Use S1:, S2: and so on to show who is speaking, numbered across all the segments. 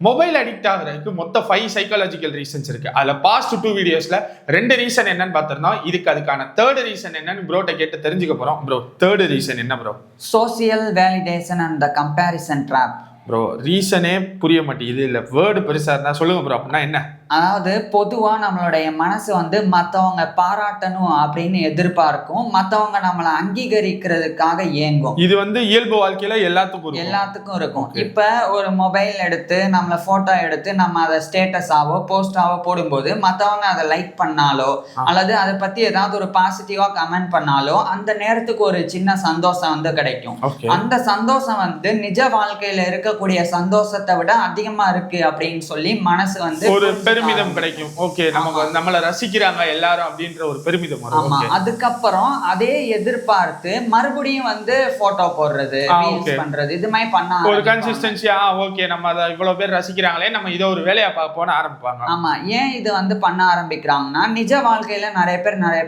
S1: Mobile addict ஆகுறதுக்கு மொத்தம் 5 psychological reasons இருக்கு. அதுல பாஸ்ட் 2 வீடியோஸ்ல 2 ரீசன் என்னன்னு பார்த்திருந்தோம். அதுக்கான தேர்ட் ரீசன் என்னன்னு ப்ரோட்ட கேட்டு தெரிஞ்சுக்க போறோம். ப்ரோ, தேர்ட் ரீசன் என்ன bro?
S2: Social validation and the comparison trap.
S1: Bro, ரீசனே புரிய மாட்டேங்குது. இல்ல வேர்டு பெருசா இருந்தா சொல்லுங்க ப்ரோ. அப்படின்னா என்ன?
S2: அதாவது பொதுவா நம்மளுடைய மனசு மற்றவங்க பாராட்டணும் அப்படின்னு எதிர்பார்க்கும், மற்றவங்க நம்மளை அங்கீகரிக்கிறதுக்காக ஏங்கும்.
S1: இது இயல்பு வாழ்க்கையில எல்லாத்துக்கும்
S2: இருக்கும். இப்ப ஒரு மொபைல் எடுத்து நம்மள போட்டோ எடுத்து நம்ம அதை ஸ்டேட்டஸாவோ போஸ்டாவோ போடும்போது மற்றவங்க அதை லைக் பண்ணாலோ அல்லது அதை பத்தி ஏதாவது ஒரு பாசிட்டிவா கமெண்ட் பண்ணாலோ அந்த நேரத்துக்கு ஒரு சின்ன சந்தோஷம் கிடைக்கும். அந்த சந்தோஷம் நிஜ வாழ்க்கையில இருக்கக்கூடிய சந்தோஷத்தை விட அதிகமா இருக்கு அப்படின்னு சொல்லி மனசு
S1: ஒரு பெருமிதம் கிடைக்கும். ஓகே, நமக்கு நம்மள ரசிக்கிறாங்க எல்லாரும் அப்படின்ற ஒரு பெருமிதம் வரும்.
S2: ஆமா, அதுக்கப்புறம் அதே எதிர்பார்த்து மறுபடியும் போட்டோ போடுறது, ரீல்ஸ் பண்றது, இது மாதிரி பண்ண
S1: ஒரு கன்சிஸ்டன்சியா ஓகே நம்ம அத இவ்வளவு பேர் ரசிக்கிறாங்களே நம்ம இத ஒரு வேலையா பார்ப்போம்னு ஆரம்பிப்பாங்க.
S2: ஆமா, ஏன் இது பண்ண ஆரம்பிக்கிறாங்கன்னா நிஜ வாழ்க்கையில நிறைய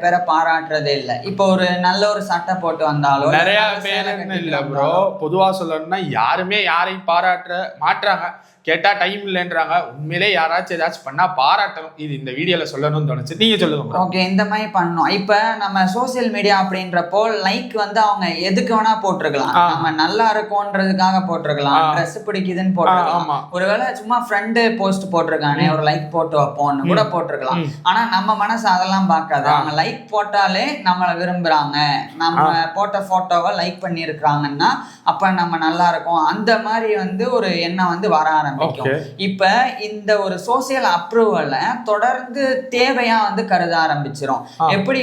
S2: பேரை பாராட்டுறதே இல்ல. இப்போ ஒரு நல்ல ஒரு சட்டை போட்டு வந்தாலும்
S1: நிறைய பேர் இல்ல ப்ரோ, பொதுவா சொல்லணும்னா யாருமே யாரையும் பாராட்ட மாட்டாங்க. கேட்டா டைம் இல்லைன்றாங்க. உண்மையிலே யாராச்சும் ஏதாச்சும் பண்ணா பாராட்டணும். இது இந்த வீடியோல சொல்லணும்னு தோணுச்சு. நீங்க சொல்லுங்க.
S2: ஓகே, இந்த மாதிரி பண்ணணும். இப்ப நம்ம சோசியல் மீடியா அப்படின்றப்போ லைக் அவங்க எதுக்கு வேணா போட்டிருக்கலாம். நம்ம நல்லா இருக்கோன்றதுக்காக போட்டிருக்கலாம், ட்ரெஸ் பிடிக்குதுன்னு போட்டிருக்கலாம், ஒருவேளை சும்மா ஃப்ரெண்டு போஸ்ட் போட்டிருக்கானே ஒரு லைக் போட்டு வைப்போம்னு கூட போட்டிருக்கலாம். ஆனா நம்ம மனசு அதெல்லாம் பார்க்காது. அவங்க லைக் போட்டாலே நம்மளை விரும்புறாங்க, நம்ம போட்ட போட்டோவை லைக் பண்ணிருக்காங்கன்னா அப்ப நம்ம நல்லா இருக்கோம், அந்த மாதிரி ஒரு எண்ணம் வர ஆரம்பிக்கும். இப்ப இந்த ஒரு சோசியல் அப்ரூவலை தொடர்ந்து தேவையா கருத ஆரம்பிச்சிரும். எப்படி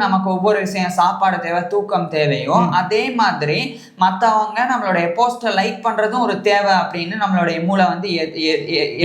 S2: நமக்கு ஒவ்வொரு விஷயம் சாப்பாடு தேவை, தூக்கம் தேவையோ அதே மாதிரி மத்தவங்க நம்மளுடைய போஸ்டர் லைக் பண்றதும் ஒரு தேவை அப்படின்னு நம்மளுடைய மூளை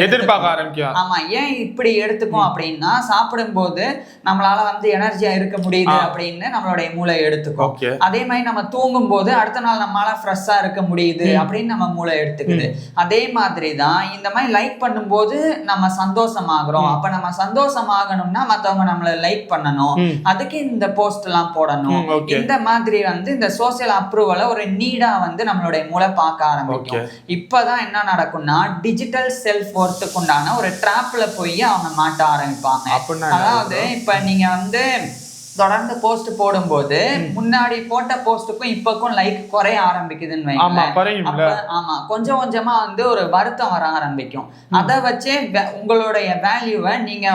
S1: எதிர்பார்க்க ஆரம்பிக்கும்.
S2: ஆமா, ஏன் இப்படி எடுத்துக்கும் அப்படின்னா சாப்பிடும் போது நம்மளால எனர்ஜியா இருக்க முடியுது அப்படின்னு நம்மளுடைய மூளை எடுத்துக்கும். அதே மாதிரி நம்ம தூங்கும் போது அடுத்த நாள் நம்மளால ஃப்ரெஷ்ஷா இருக்க முடியுது அப்படின்னு நம்ம மூளை எடுத்துக்குது. அதே மாதிரி தான் இந்த மாதிரி லைக் பண்ணும்போது நம்ம சந்தோஷமாகறோம். அப்ப நம்ம சந்தோஷமாகணும்னா மத்தவங்க நம்மள லைக் பண்ணணும், அதுக்கு இந்த போஸ்ட் எல்லாம் போடணும். இந்த மாதிரி இந்த சோசியல் அப்ரூவலை ஒரு நீடா நம்மளுடைய மூளை பார்க்க ஆரம்பிக்கும். இப்பதான் என்ன நடக்கும்னா டிஜிட்டல் செல்ஃப் ஒர்த்துக்கு உண்டான ஒரு டிராப்ல போய் அவங்க மாட்ட ஆரம்பிப்பாங்க. அதாவது இப்ப நீங்க தொடர்ந்து போஸ்ட் போடும்போது முன்னாடி போட்ட போஸ்டுக்கும் இப்பக்கும் லைக் குறைய ஆரம்பிக்குதுன்னு வைங்க. ஆமா, கொஞ்சம் கொஞ்சமா ஒரு வருத்தம் வர ஆரம்பிக்கும். அதை வச்சே உங்களுடைய வேல்யூவை நீங்க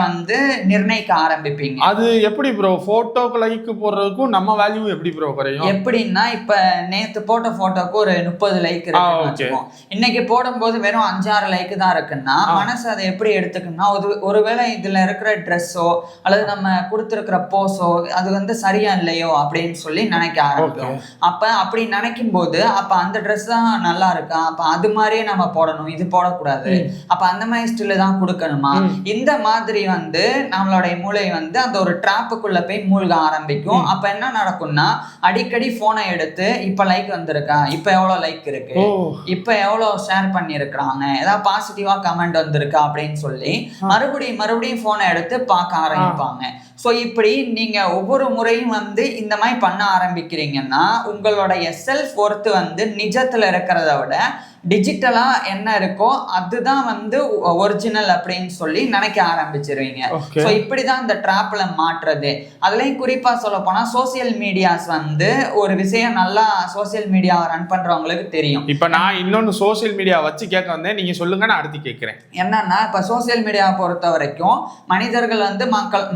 S2: நிர்ணயிக்க ஆரம்பிப்பீங்க.
S1: அது எப்படி ப்ரோ? போட்டோக்கு லைக் போடுறதுக்கும் நம்ம வேல்யூ எப்படி ப்ரோ குறையும்?
S2: எப்படின்னா இப்ப நேத்து போட்ட போட்டோக்கு ஒரு 30 லைக் இருக்கு, இன்னைக்கு போடும்போது வெறும் 5-6 லைக் தான் இருக்குன்னா மனசு அதை எப்படி எடுத்துக்குன்னா ஒருவேளை இதுல இருக்கிற ட்ரெஸ்ஸோ அல்லது நம்ம கொடுத்துருக்கிற போஸோ அது சரியா இல்லையோ அப்படின்னு சொல்லி நினைக்க ஆரம்பிக்கும். அப்ப அப்படி நினைக்கும் போது அப்ப அந்த ட்ரெஸ் தான் நல்லா இருக்கா, அப்ப அது மாதிரியே நம்ம போடணும், இது போடக்கூடாது, அப்ப அந்த மாதிரி ஸ்டில் தான் கொடுக்கணுமா, இந்த மாதிரி நம்மளுடைய மூளை அந்த ஒரு டிராப்புக்குள்ள போய் மூழ்க ஆரம்பிக்கும். அப்ப என்ன நடக்கும்னா அடிக்கடி போனை எடுத்து இப்ப லைக் வந்திருக்கா, இப்ப எவ்வளவு லைக் இருக்கு, இப்ப எவ்வளவு ஷேர் பண்ணிருக்காங்க, ஏதாவது பாசிட்டிவா கமெண்ட் வந்திருக்கா அப்படின்னு சொல்லி மறுபடியும் போனை எடுத்து பார்க்க ஆரம்பிப்பாங்க. ஸோ இப்படி நீங்க ஒவ்வொரு முறையும் இந்த மாதிரி பண்ண ஆரம்பிக்கிறீங்கன்னா உங்களுடைய செல்ஃப் ஒர்த்து நிஜத்துல இருக்கிறத விட டிஜிட்டலா என்ன இருக்கோ அதுதான் ஒரிஜினல் அப்படின்னு சொல்லி நினைக்க ஆரம்பிச்சிருவீங்க. ஸோ இப்படிதான் இந்த டிராப்ல மாற்றுறது. அதுலயும் குறிப்பா சொல்ல போனா சோசியல் மீடியாஸ் ஒரு விஷயம் நல்லா சோசியல் மீடியாவை ரன் பண்றவங்களுக்கு தெரியும்.
S1: இப்ப நான் இன்னொன்னு சோசியல் மீடியா வச்சு கேட்க வந்தேன், நீங்க சொல்லுங்க, நான் அடுத்து கேட்கிறேன்.
S2: என்னன்னா இப்ப சோசியல் மீடியாவை பொறுத்த வரைக்கும் மனிதர்கள்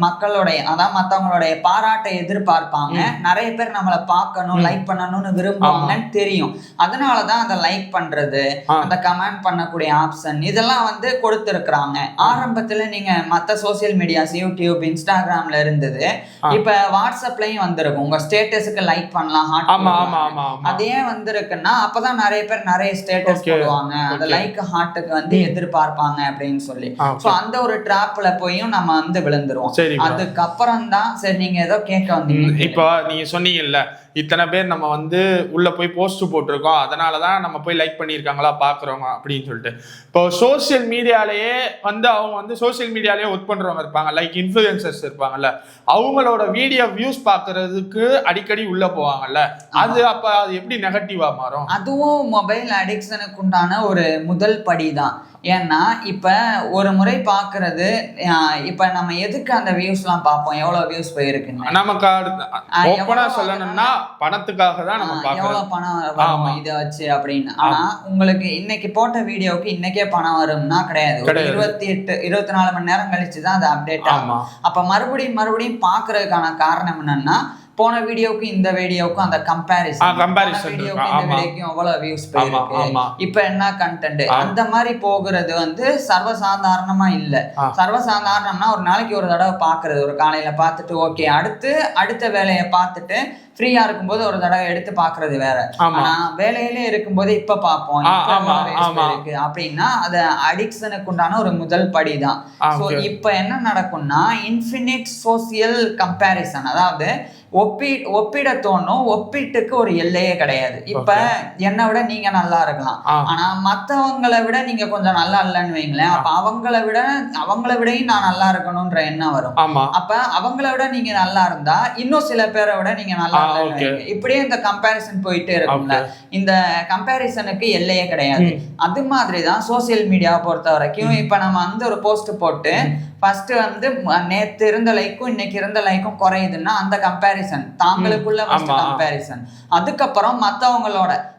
S2: மக்களுடைய அதான் மத்தவங்களுடைய பாராட்டை எதிர்பார்ப்பாங்க. நிறைய பேர் நம்மளை பார்க்கணும், லைக் பண்ணணும்னு விரும்புவாங்கன்னு தெரியும். அதனாலதான் அதை லைக் பண்றது, அந்த கமெண்ட் பண்ணக்கூடிய ஆப்ஷன் இதெல்லாம் கொடுத்திருக்காங்க. ஆரம்பத்துல நீங்க மத்த சோசியல் மீடியாஸ் யூடியூப் இன்ஸ்டாகிராம்ல இருந்தது, இப்ப வாட்ஸ்அப்லயும் வந்திருக்கும். உங்க ஸ்டேட்டஸுக்கு லைக் பண்ணலாம், அதே வந்திருக்குன்னா அப்பதான் நிறைய பேர் நிறைய ஸ்டேட்டஸ் போடுவாங்க, அந்த லைக் ஹார்ட்டுக்கு எதிர்பார்ப்பாங்க அப்படின்னு சொல்லி. சோ அந்த ஒரு டிராப்ல போயும் நம்ம விழுந்துருவோம். அதுக்கப்புறம் தான் சரி நீங்க ஏதோ கேட்க வந்தீங்க.
S1: இப்போ நீங்க சொன்னீங்கல்ல இத்தனை பேர் நம்ம உள்ள போய் போஸ்ட் போட்டிருக்கோம், அதனாலதான் நம்ம போய் லைக் பண்ணியிருக்காங்களா பாக்குறோங்க அப்படின்னு சொல்லிட்டு. இப்போ சோசியல் மீடியாலேயே அவங்க சோசியல் மீடியாலேயே ஒர்க் பண்றவங்க இருப்பாங்க, லைக் இன்ஃபுளுசர்ஸ் இருப்பாங்கல்ல, அவங்களோட வீடியோ வியூஸ் பாக்குறதுக்கு அடிக்கடி உள்ள போவாங்கல்ல, அது அப்ப அது எப்படி நெகட்டிவா மாறும்?
S2: அதுவும் மொபைல் அடிக்ஷனுக்கு உண்டான ஒரு முதல் படி தான். ஏன்னா இப்ப ஒரு முறை பாக்குறது, இப்ப நம்ம எதுக்கு அந்த வியூஸ் எல்லாம் பார்ப்போம், எவ்வளவு வியூஸ் போயிருக்குன்னு.
S1: நமக்கு ஓப்பனா சொல்லணும்னா பணத்துக்காக தான் நம்ம பார்க்கறோம்,
S2: எவ்வளவு பணம் வரும் இத வச்சு அப்படின்னு. ஆனா உங்களுக்கு இன்னைக்கு போட்ட வீடியோக்கு இன்னைக்கே பணம் வரும்னா கிடையாது. 24 மணி நேரம் கழிச்சுதான் அது அப்டேட் ஆகும். அப்ப மறுபடியும் பாக்குறதுக்கான காரணம் என்னன்னா, போன வீடியோக்கு இந்த வீடியோக்கும் அந்த கம்பேரிசன் வீடியோக்கு இந்த வீடியோக்கும் எவ்வளவு வியூஸ் போயிருக்கு, இப்ப என்ன கண்டென்ட், அந்த மாதிரி போகிறது வந்து சர்வசாதாரணமா இல்ல. சர்வசாதாரணம்னா ஒரு நாளைக்கு ஒரு தடவை பாக்குறது, ஒரு காலையில பார்த்துட்டு ஓகே அடுத்த வேலையை பார்த்துட்டு ஃப்ரீயா இருக்கும்போது ஒரு தடவை எடுத்து பாக்குறது வேற. ஆனா வேலையிலே இருக்கும்போது இப்ப பாப்போம் இருக்கு அப்படின்னா அது அடிக்ஷனுக்கு உண்டான ஒரு முதல் படிதான். சோ இப்ப என்ன நடக்கும்னா இன்ஃபினிட் சோசியல் கம்பேரிசன், அதாவது ஒப்பிட தோணும், ஒப்பீட்டுக்கு ஒரு எல்லையே கிடையாது. இப்ப என்னை விட நீங்க நல்லா இருக்கலாம், ஆனா மத்தவங்களை விட நீங்க கொஞ்சம் நல்லா இல்லைன்னு வைங்களேன், அப்ப அவங்கள விடையும் நான் நல்லா இருக்கணும்ன்ற எண்ணம் வரும். அப்ப அவங்கள விட நீங்க நல்லா இருந்தா இன்னும் சில பேரை விட நீங்க நல்லா இல்லைன்னு, இப்படியே இந்த கம்பேரிசன் போயிட்டே இருக்கும்ல. இந்த கம்பேரிசனுக்கு எல்லையே கிடையாது. அது மாதிரிதான் சோசியல் மீடியாவை பொறுத்த வரைக்கும். இப்ப நம்ம வந்து ஒரு போஸ்ட் போட்டு ஃபர்ஸ்ட் வந்து நேத்து இருந்த லைக்கும் இன்னைக்கு இருந்த லைக்கும் குறையுதுன்னா அந்த கம்பேரிசன், தாங்களுக்குள்ள ஃபர்ஸ்ட் கம்பேரிசன். அதுக்கப்புறம்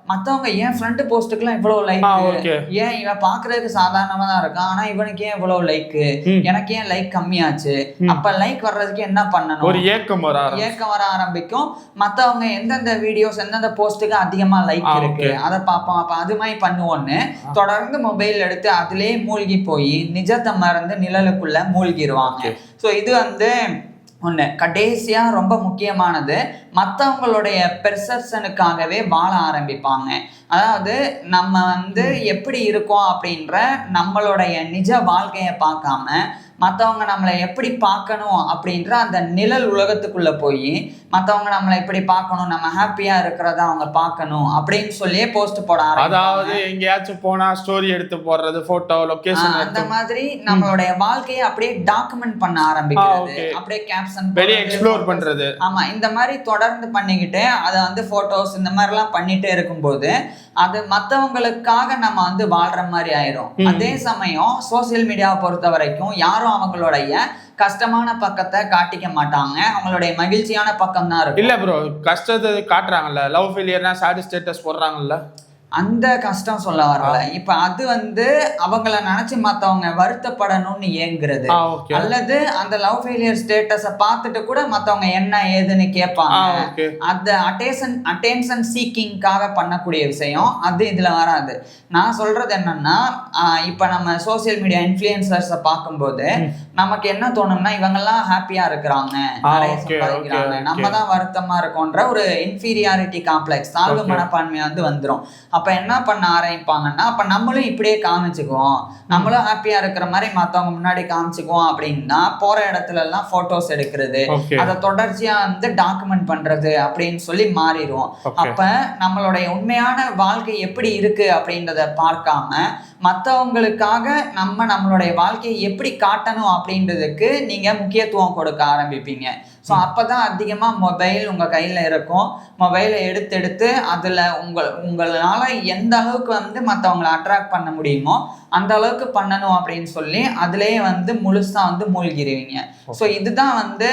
S2: மத்தவங்க ஏன் ஃப்ரெண்ட் போஸ்ட்டுக்குலாம் இவ்வளவு லைக், ஏன் இவன் பாக்குறதுக்கு சாதாரணமா தான் இருக்கான் ஆனா இவனுக்கு ஏன் இவ்வளவு லைக், எனக்கு ஏன் லைக் கம்மியாச்சு. அப்ப லைக் வர்றதுக்கு என்ன பண்ணணும்,
S1: ஒரு ஏக்கம்
S2: வர ஆரம்பிக்கும். மத்தவங்க எந்தெந்த வீடியோஸ் எந்தெந்த போஸ்ட்டுக்கு அதிகமா லைக் இருக்கு அதை பார்ப்போம். அப்ப அது மாதிரி பண்ணுவோன்னு தொடர்ந்து மொபைல் எடுத்து அதுலயே மூழ்கி போய் நிஜத்தை மறந்து நிழலுக்குள்ள மூழ்கிடுவாங்க. ஸோ இது வந்து ஒன்று. கடைசியா ரொம்ப முக்கியமானது, மற்றவங்களுடைய பெர்செப்ஷனுக்காகவே வாழ ஆரம்பிப்பாங்க. அதாவது நம்ம வந்து எப்படி இருக்கோம் அப்படின்ற நம்மளுடைய நிஜ வாழ்க்கையை பார்க்காம மற்றவங்க நம்மளை எப்படி பார்க்கணும் அப்படின்ற அந்த நிழல் உலகத்துக்குள்ள போய் மற்றவங்க நம்மளை எப்படி பார்க்கணும், நம்ம ஹாப்பியா இருக்கிறத அவங்க பார்க்கணும் அப்படின்னு சொல்லியே போஸ்ட் போட ஆரம்பிப்பாங்க.
S1: அதாவது எங்கேயாச்சும் போனா ஸ்டோரி எடுத்து போடுறது, போட்டோ, லொகேஷன்,
S2: அந்த மாதிரி நம்மளுடைய வாழ்க்கையை அப்படியே டாக்குமெண்ட் பண்ண ஆரம்பிக்கிறது, அப்படியே கேப்ஷன்
S1: வெளியே எக்ஸ்ப்ளோர் பண்றது.
S2: ஆமா, இந்த மாதிரி தொடர்ந்து பண்ணிக்கிட்டு அதை வந்து போட்டோஸ் இந்த மாதிரி எல்லாம் பண்ணிட்டே இருக்கும்போது அது மற்றவங்களுக்காக நம்ம வந்து வாழ்ற மாதிரி ஆயிரும். அதே சமயம் சோசியல் மீடியாவை பொறுத்த வரைக்கும் யாரும் அவங்களுடைய கஷ்டமான பக்கத்தை காட்டிக்க மாட்டாங்க, அவங்களுடைய மகிழ்ச்சியான பக்கம் தான் இருக்கும்.
S1: இல்ல ப்ரோ, கஷ்டத்தை காட்டுறாங்கல்ல, லவ் ஃபெயிலியர்னா சாட் ஸ்டேட்டஸ் போடுறாங்கல்ல,
S2: அந்த கஷ்டம் சொல்ல வரல. இப்ப அது வந்து அவங்கள நினைச்சு மத்தவங்க வருத்தப்படணும்னு ஏங்குறது, அல்லது அந்த லவ் ஃபெயிலியர் ஸ்டேட்டஸ பார்த்துட்டு கூட மத்தவங்க என்ன ஏதுன்னு கேட்பாங்க. அந்த அட்டென்ஷன் சீக்கிங்காக பண்ணக்கூடிய விஷயம் அது இதுல வராது. நான் சொல்றது என்னன்னா, இப்ப நம்ம சோசியல் மீடியா இன்ஃப்ளூயன்சர்ஸை பார்க்கும்போது நமக்கு என்ன தோணும்னா இவங்கெல்லாம் ஹாப்பியா இருக்கிறாங்க, நிறைய சம்பாதிக்கிறாங்க, நம்ம தான் வருத்தமா இருக்கோன்ற ஒரு இன்ஃபீரியாரிட்டி காம்ப்ளெக்ஸ், தாழ்வு மனப்பான்மை வந்து வந்துடும். அப்ப என்ன பண்ண ஆரம்பிப்பாங்கன்னா, அப்ப நம்மளும் இப்படியே காமிச்சுக்குவோம், நம்மளும் ஹாப்பியா இருக்கிற மாதிரி மத்தவங்க முன்னாடி காமிச்சுக்குவோம் அப்படின்னா போற இடத்துல எல்லாம் போட்டோஸ் எடுக்கிறது, அதை தொடர்ச்சியா வந்து டாக்குமெண்ட் பண்றது அப்படின்னு சொல்லி மாறிடுவோம். அப்ப நம்மளுடைய உண்மையான வாழ்க்கை எப்படி இருக்கு அப்படின்றத பார்க்காம மற்றவங்களுக்காக நம்மளுடைய வாழ்க்கையை எப்படி காட்டணும் அப்படின்றதுக்கு நீங்க முக்கியத்துவம் கொடுக்க ஆரம்பிப்பீங்க. ஸோ அப்பதான் அதிகமா மொபைல் உங்க கையில இருக்கும். மொபைலை எடுத்து அதுல உங்களால எந்த அளவுக்கு வந்து மற்றவங்களை அட்ராக்ட் பண்ண முடியுமோ அந்த அளவுக்கு பண்ணணும் அப்படின்னு சொல்லி அதுலயே வந்து முழுசா வந்து மூழ்கிடுவீங்க. ஸோ இதுதான் வந்து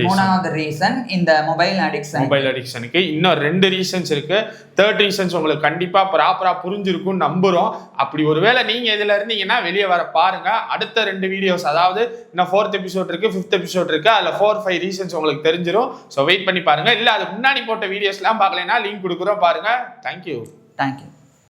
S2: மூணாவது ரீசன், இந்த மொபைல்
S1: அடிக்ஷனுக்கு. இன்னும் 2 ரீசன்ஸ் இருக்கு. தேர்ட் ரீசன்ஸ் உங்களுக்கு கண்டிப்பா ப்ராப்பரா புரிஞ்சிருக்கும்னு நம்புறோம். அப்படி ஒருவேளை நீங்க இதுல இருந்தீங்கன்னா வெளியே வர பாருங்க. அடுத்த 2 வீடியோஸ், அதாவது இன்னும் 4th எபிசோட் இருக்கு, 5th எபிசோட் இருக்கு, அதுல 4-5 ரீசன்ஸ் உங்களுக்கு தெரிஞ்சிடும். ஸோ வெயிட் பண்ணி பாருங்க. இல்ல அதுக்கு முன்னாடி போட்ட வீடியோஸ்லாம் பார்க்கலைன்னா லிங்க் கொடுக்குறோம், பாருங்க. தேங்க்யூ.